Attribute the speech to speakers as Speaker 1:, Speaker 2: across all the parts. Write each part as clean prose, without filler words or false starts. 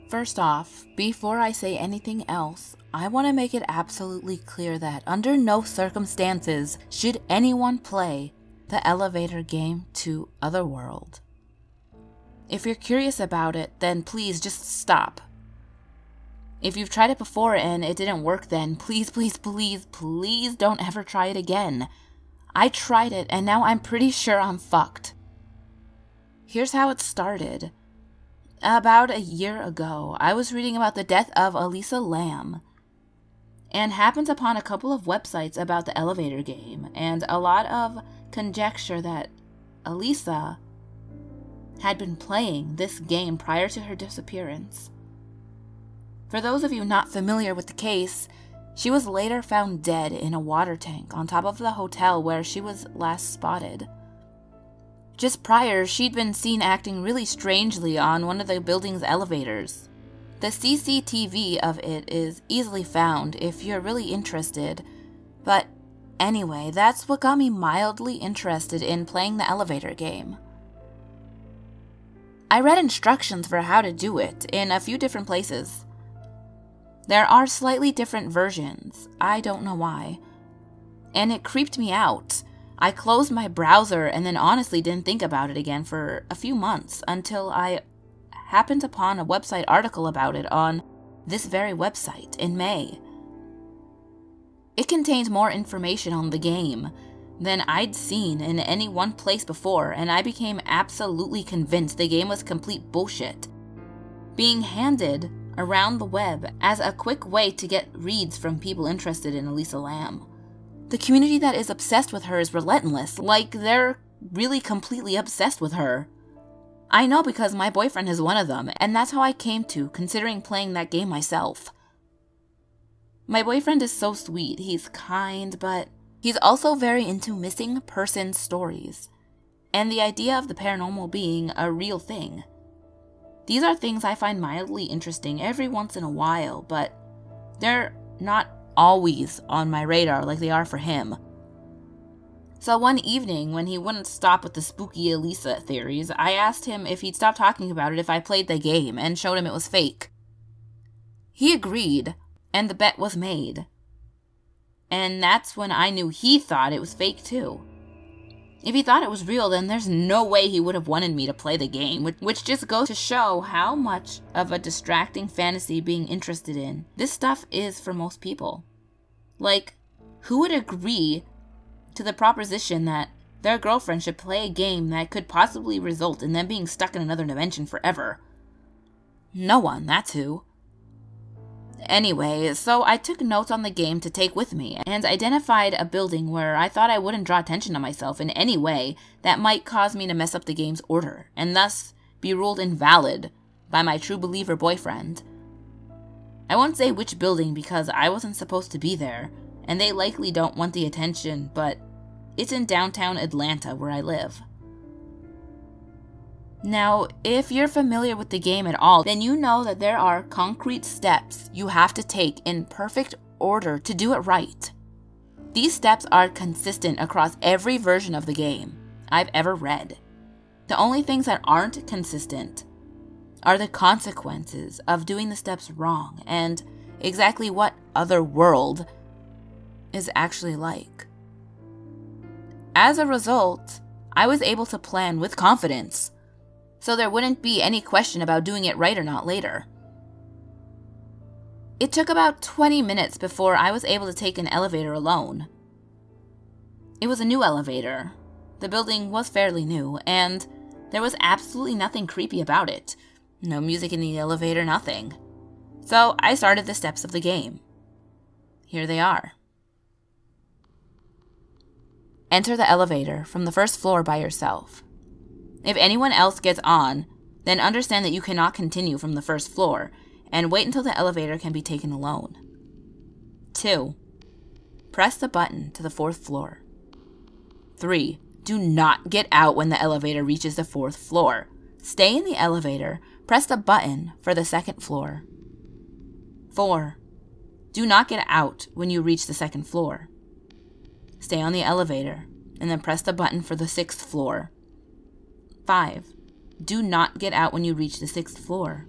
Speaker 1: First off, before I say anything else, I want to make it absolutely clear that under no circumstances should anyone play the elevator game to Otherworld. If you're curious about it, then please just stop. If you've tried it before and it didn't work, then please don't ever try it again. I tried it and now I'm pretty sure I'm fucked. Here's how it started. About a year ago, I was reading about the death of Elisa Lam and happened upon a couple of websites about the elevator game and a lot of conjecture that Elisa had been playing this game prior to her disappearance. For those of you not familiar with the case, she was later found dead in a water tank on top of the hotel where she was last spotted. Just prior, she'd been seen acting really strangely on one of the building's elevators. The CCTV of it is easily found if you're really interested, but anyway, that's what got me mildly interested in playing the elevator game. I read instructions for how to do it in a few different places. There are slightly different versions, I don't know why, and it creeped me out. I closed my browser and then honestly didn't think about it again for a few months until I happened upon a website article about it on this very website in May. It contained more information on the game than I'd seen in any one place before, and I became absolutely convinced the game was complete bullshit, being handed around the web as a quick way to get reads from people interested in Elisa Lam. The community that is obsessed with her is relentless, like they're really completely obsessed with her. I know because my boyfriend is one of them, and that's how I came to considering playing that game myself. My boyfriend is so sweet, he's kind, but he's also very into missing person stories, and the idea of the paranormal being a real thing. These are things I find mildly interesting every once in a while, but they're not always on my radar like they are for him. So one evening, when he wouldn't stop with the spooky Elisa theories, I asked him if he'd stop talking about it if I played the game and showed him it was fake. He agreed, and the bet was made. And that's when I knew he thought it was fake too. If he thought it was real, then there's no way he would have wanted me to play the game, which just goes to show how much of a distracting fantasy being interested in this stuff is for most people. Like, who would agree to the proposition that their girlfriend should play a game that could possibly result in them being stuck in another dimension forever? No one, that's who. Anyway, so I took notes on the game to take with me, and identified a building where I thought I wouldn't draw attention to myself in any way that might cause me to mess up the game's order, and thus be ruled invalid by my true believer boyfriend. I won't say which building because I wasn't supposed to be there, and they likely don't want the attention, but it's in downtown Atlanta where I live. Now, if you're familiar with the game at all, then you know that there are concrete steps you have to take in perfect order to do it right. These steps are consistent across every version of the game I've ever read. The only things that aren't consistent are the consequences of doing the steps wrong and exactly what Otherworld is actually like. As a result, I was able to plan with confidence, so there wouldn't be any question about doing it right or not later. It took about 20 minutes before I was able to take an elevator alone. It was a new elevator. The building was fairly new, and there was absolutely nothing creepy about it. No music in the elevator, nothing. So I started the steps of the game. Here they are. Enter the elevator from the first floor by yourself. If anyone else gets on, then understand that you cannot continue from the first floor, and wait until the elevator can be taken alone. 2. Press the button to the 4th floor. 3. Do not get out when the elevator reaches the 4th floor. Stay in the elevator, press the button for the 2nd floor. 4. Do not get out when you reach the 2nd floor. Stay on the elevator, and then press the button for the 6th floor. 5. Do not get out when you reach the 6th floor.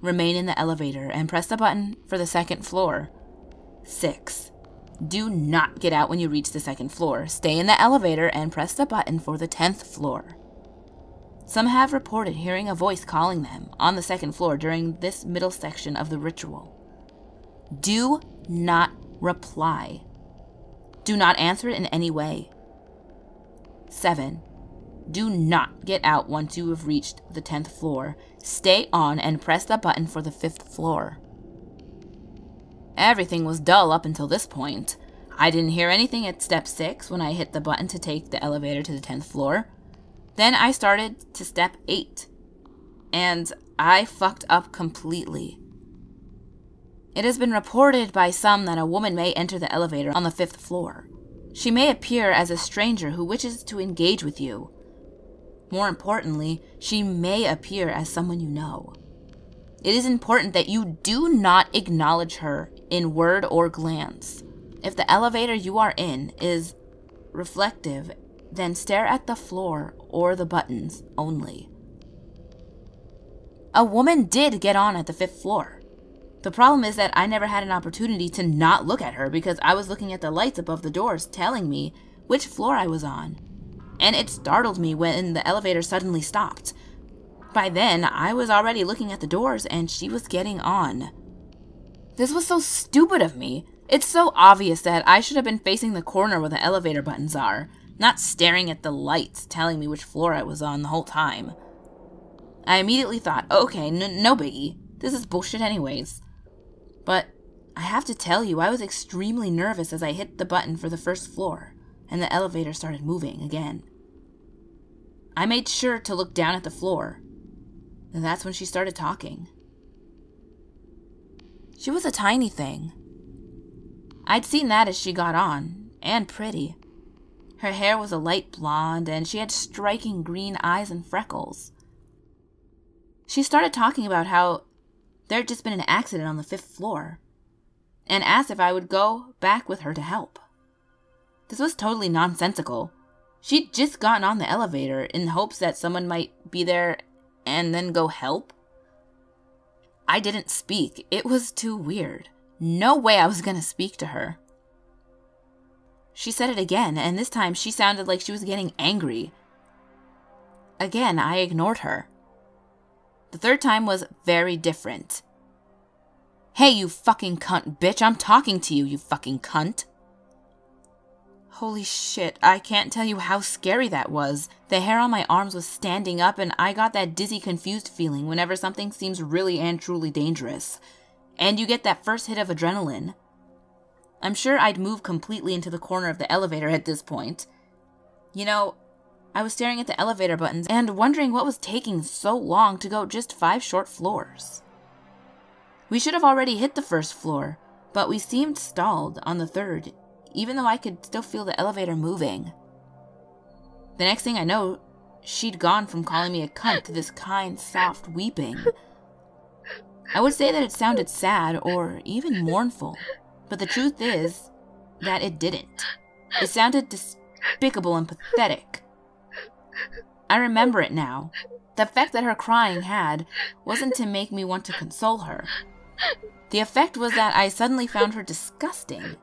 Speaker 1: Remain in the elevator and press the button for the second floor. 6. Do not get out when you reach the second floor. Stay in the elevator and press the button for the 10th floor. Some have reported hearing a voice calling them on the second floor during this middle section of the ritual. Do not reply. Do not answer it in any way. 7. Do not get out once you have reached the 10th floor. Stay on and press the button for the 5th floor. Everything was dull up until this point. I didn't hear anything at step 6 when I hit the button to take the elevator to the 10th floor. Then I started to step 8, and I fucked up completely. It has been reported by some that a woman may enter the elevator on the 5th floor. She may appear as a stranger who wishes to engage with you. More importantly, she may appear as someone you know. It is important that you do not acknowledge her in word or glance. If the elevator you are in is reflective, then stare at the floor or the buttons only. A woman did get on at the 5th floor. The problem is that I never had an opportunity to not look at her because I was looking at the lights above the doors telling me which floor I was on. And it startled me when the elevator suddenly stopped. By then, I was already looking at the doors and she was getting on. This was so stupid of me. It's so obvious that I should have been facing the corner where the elevator buttons are, not staring at the lights telling me which floor I was on the whole time. I immediately thought, okay, no biggie. This is bullshit anyways. But I have to tell you, I was extremely nervous as I hit the button for the 1st floor, and the elevator started moving again. I made sure to look down at the floor, and that's when she started talking. She was a tiny thing. I'd seen that as she got on, and pretty. Her hair was a light blonde, and she had striking green eyes and freckles. She started talking about how there had just been an accident on the 5th floor, and asked if I would go back with her to help. This was totally nonsensical. She'd just gotten on the elevator in hopes that someone might be there and then go help. I didn't speak. It was too weird. No way I was gonna speak to her. She said it again, and this time she sounded like she was getting angry. Again, I ignored her. The 3rd time was very different. Hey, you fucking cunt, bitch, I'm talking to you, you fucking cunt. Holy shit, I can't tell you how scary that was. The hair on my arms was standing up, and I got that dizzy, confused feeling whenever something seems really and truly dangerous. And you get that first hit of adrenaline. I'm sure I'd moved completely into the corner of the elevator at this point. You know, I was staring at the elevator buttons and wondering what was taking so long to go just 5 short floors. We should have already hit the 1st floor, but we seemed stalled on the 3rd, even though I could still feel the elevator moving. The next thing I know, she'd gone from calling me a cunt to this kind, soft weeping. I would say that it sounded sad or even mournful, but the truth is that it didn't. It sounded despicable and pathetic. I remember it now. The effect that her crying had wasn't to make me want to console her. The effect was that I suddenly found her disgusting.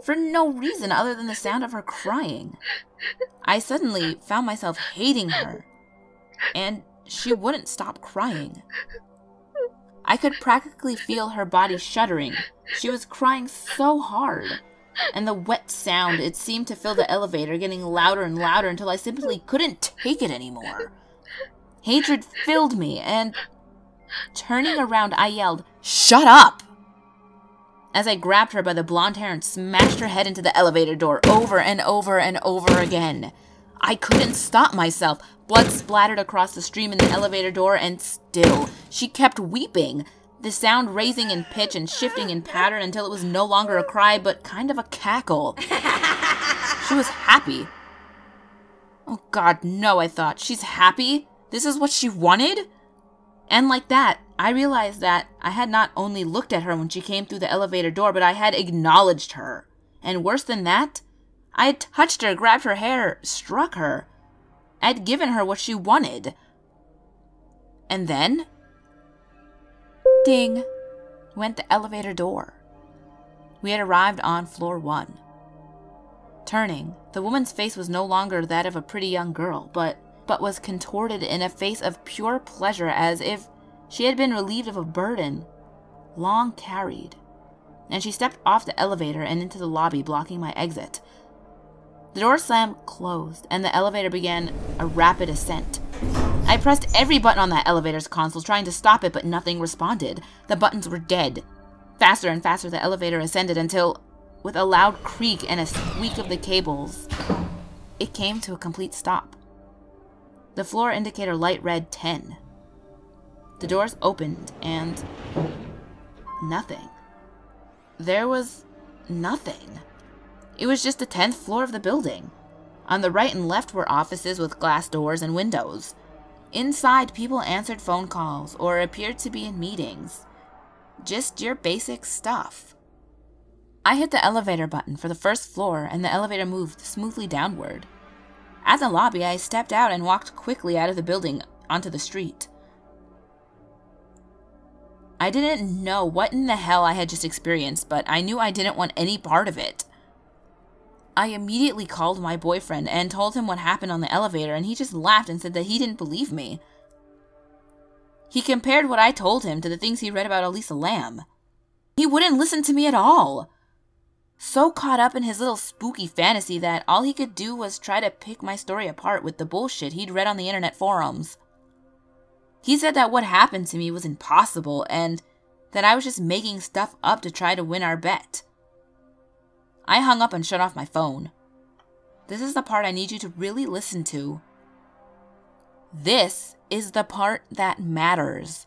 Speaker 1: For no reason other than the sound of her crying. I suddenly found myself hating her, and she wouldn't stop crying. I could practically feel her body shuddering. She was crying so hard, and the wet sound, it seemed to fill the elevator, getting louder and louder until I simply couldn't take it anymore. Hatred filled me, and turning around, I yelled, "Shut up!" as I grabbed her by the blonde hair and smashed her head into the elevator door over and over and over again. I couldn't stop myself. Blood splattered across the stream in the elevator door, and still, she kept weeping, the sound raising in pitch and shifting in pattern until it was no longer a cry, but kind of a cackle. She was happy. Oh God, no, I thought. She's happy? This is what she wanted? And like that, I realized that I had not only looked at her when she came through the elevator door, but I had acknowledged her. And worse than that, I had touched her, grabbed her hair, struck her. I had given her what she wanted. And then, Ding! Went the elevator door. We had arrived on floor 1. Turning, the woman's face was no longer that of a pretty young girl, but was contorted in a face of pure pleasure, as if she had been relieved of a burden long carried. And she stepped off the elevator and into the lobby, blocking my exit. The door slammed closed, and the elevator began a rapid ascent. I pressed every button on that elevator's console, trying to stop it, but nothing responded. The buttons were dead. Faster and faster the elevator ascended until, with a loud creak and a squeak of the cables, it came to a complete stop. The floor indicator light read 10. The doors opened, and nothing. There was nothing. It was just the 10th floor of the building. On the right and left were offices with glass doors and windows. Inside, people answered phone calls or appeared to be in meetings. Just your basic stuff. I hit the elevator button for the first floor, and the elevator moved smoothly downward. At the lobby, I stepped out and walked quickly out of the building onto the street. I didn't know what in the hell I had just experienced, but I knew I didn't want any part of it. I immediately called my boyfriend and told him what happened on the elevator, and he just laughed and said that he didn't believe me. He compared what I told him to the things he read about Elisa Lam. He wouldn't listen to me at all. So caught up in his little spooky fantasy that all he could do was try to pick my story apart with the bullshit he'd read on the internet forums. He said that what happened to me was impossible and that I was just making stuff up to try to win our bet. I hung up and shut off my phone. This is the part I need you to really listen to. This is the part that matters.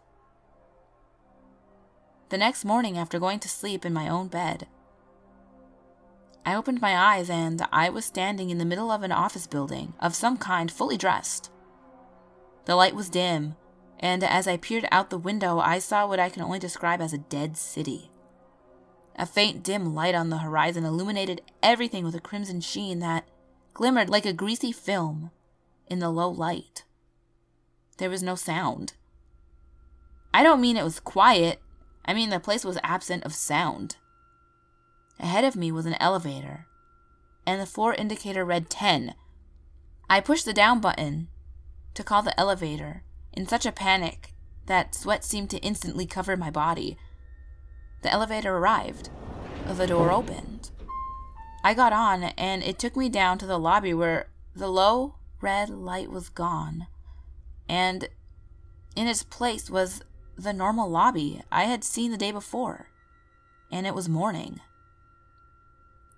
Speaker 1: The next morning, after going to sleep in my own bed, I opened my eyes and I was standing in the middle of an office building of some kind, fully dressed. The light was dim, and as I peered out the window, I saw what I can only describe as a dead city. A faint dim light on the horizon illuminated everything with a crimson sheen that glimmered like a greasy film in the low light. There was no sound. I don't mean it was quiet, I mean the place was absent of sound. Ahead of me was an elevator, and the floor indicator read 10. I pushed the down button to call the elevator in such a panic that sweat seemed to instantly cover my body. The elevator arrived. The door opened. I got on, and it took me down to the lobby where the low red light was gone, and in its place was the normal lobby I had seen the day before, and it was morning.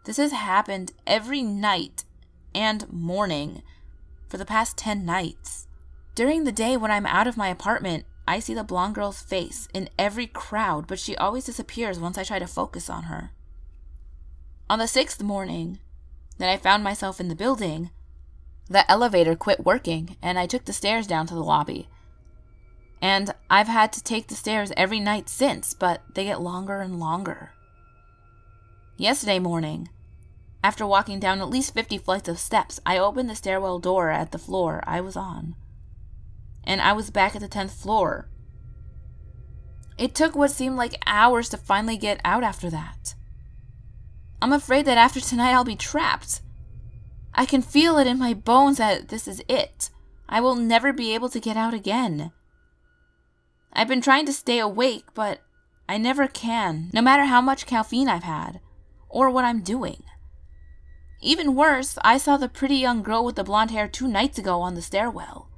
Speaker 1: This has happened every night and morning for the past 10 nights. During the day when I'm out of my apartment, I see the blonde girl's face in every crowd, but she always disappears once I try to focus on her. On the 6th morning that I found myself in the building, the elevator quit working, and I took the stairs down to the lobby. And I've had to take the stairs every night since, but they get longer and longer. Yesterday morning, after walking down at least 50 flights of steps, I opened the stairwell door at the floor I was on, and I was back at the 10th floor. It took what seemed like hours to finally get out after that. I'm afraid that after tonight I'll be trapped. I can feel it in my bones that this is it. I will never be able to get out again. I've been trying to stay awake, but I never can, no matter how much caffeine I've had, or what I'm doing. Even worse, I saw the pretty young girl with the blonde hair 2 nights ago on the stairwell.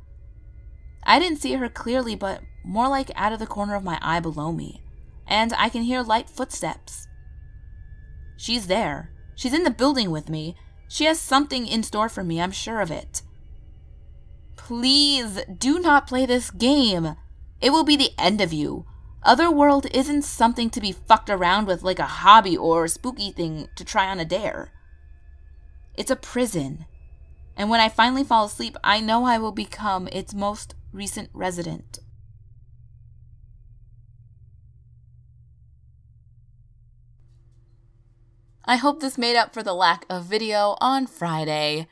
Speaker 1: I didn't see her clearly, but more like out of the corner of my eye below me, and I can hear light footsteps. She's there. She's in the building with me. She has something in store for me, I'm sure of it. Please, do not play this game. It will be the end of you. Otherworld isn't something to be fucked around with like a hobby or a spooky thing to try on a dare. It's a prison. And when I finally fall asleep, I know I will become its most recent resident. I hope this made up for the lack of video on Friday.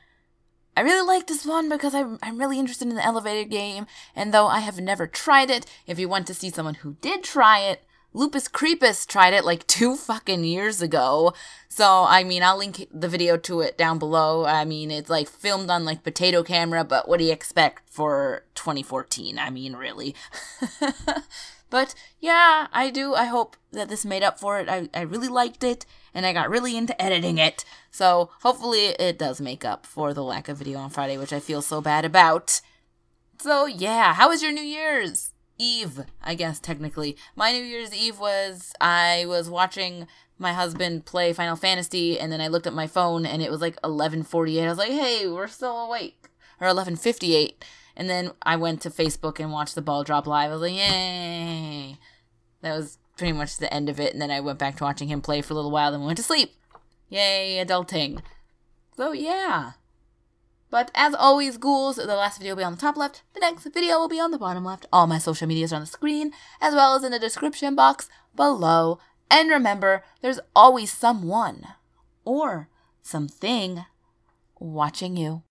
Speaker 1: I really like this one because I'm really interested in the elevator game, and though I have never tried it, if you want to see someone who did try it, Lupus Creepus tried it like 2 fucking years ago. So, I mean, I'll link the video to it down below. I mean, it's like filmed on like potato camera, but what do you expect for 2014? I mean, really. But yeah, I hope that this made up for it. I really liked it, and I got really into editing it. So hopefully it does make up for the lack of video on Friday, which I feel so bad about. So yeah, how was your New Year's Eve? I guess technically. My New Year's Eve was, I was watching my husband play Final Fantasy, and then I looked at my phone, and it was like 11:48. I was like, hey, we're still awake. Or 11:58. And then I went to Facebook and watched the ball drop live. I was like, yay. That was pretty much the end of it. And then I went back to watching him play for a little while. Then we went to sleep. Yay, adulting. So, yeah. But as always, ghouls, the last video will be on the top left. The next video will be on the bottom left. All my social medias are on the screen, as well as in the description box below. And remember, there's always someone or something watching you.